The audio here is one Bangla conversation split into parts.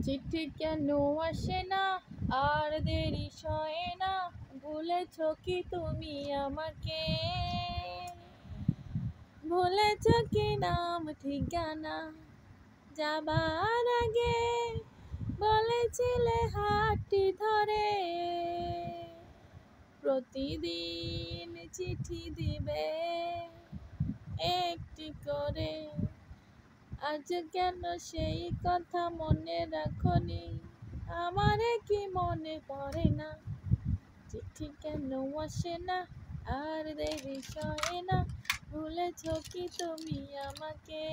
চিঠি কেন আসে না আর দেরি সয় না, ভুলেছ কি তুমি আমাকে? ভুলেছ কি নাম ঠিকানা? যাবার আগে বলেছিলে হাতটি ধরে প্রতিদিন চিঠি দিবে একটি করে। আজ কেন সেই কথা মনে রাখনি? আমারে কি মনে পড়ে না? চিঠি কেন আসে না আর দেরি সয় না, ভুলেছ কি তুমি আমাকে?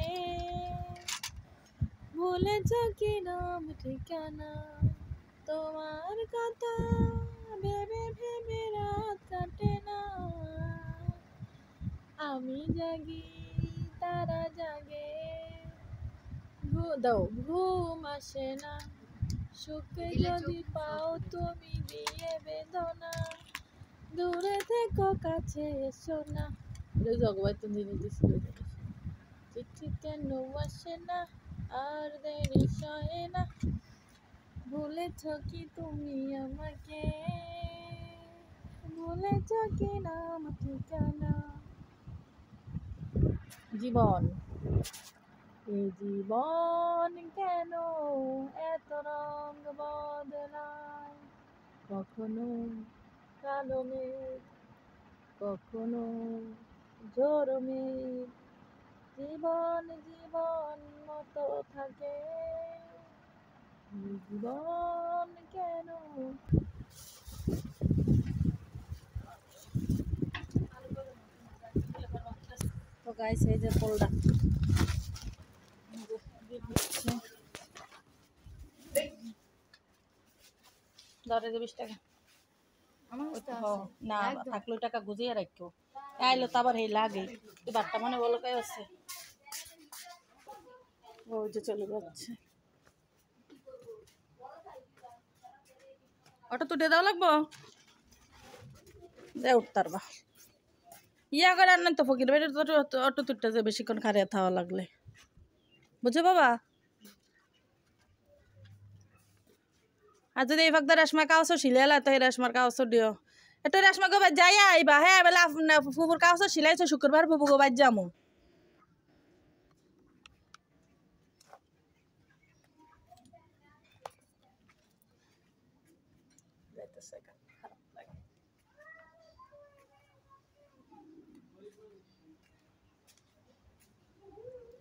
ভুলেছ কি নাম ঠিকানা? তোমার কথা ভেবে ভেবে রাত কাটে না। আমি জাগি তারা জাগে, ঘুম আসে না। সুখে যদি পাও তুমি দিয়ে বেদনা, দূরে থেকো কাছে এসো না। জগবাইতুন দিনে দিছিল। চিঠি কেন আসে না আর দেরি সয় না, ভুলেছ কি তুমি আমাকে? ভুলেছ কি নাম ঠিকানা? জীবন, এই জীবন কেন এত রং বদলায়? কখনো কালো মেঘ, কখনো ঝড় মেঘ, জীবন জীবন মতো থাকে। এই জীবন কেন? তো গাইস, এই যে পোলটা ধরে 20 টাকা না থাকলে টাকা গুজিয়ে রাখো। আইলো তো আবার এই লাগে বারটা মানে বলো কাই আছে। ওই যে চলে যাচ্ছে। অটো তুটে দাও লাগবো দে উঠতার বা ইয়া করে আনেন তো ফকির বেড়ে অটো তুটতে যে বেশিক্ষণ খারিয়া থাওয়া লাগলে, বুঝছো বাবা? আর যদি এই ফাঁকদা রেশমা কাউসো সিলাইলা তো এই রেশমার কাউসো দিও। এটা রেশমা গোবাই যাই আইবা হ্যাঁ বেলা ফুফুর কাউসো সিলাইছো শুক্রবার ফুফু গোবাই যামু।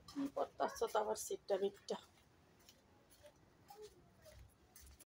কি করতেছ তো আবার সিটটা বিটটা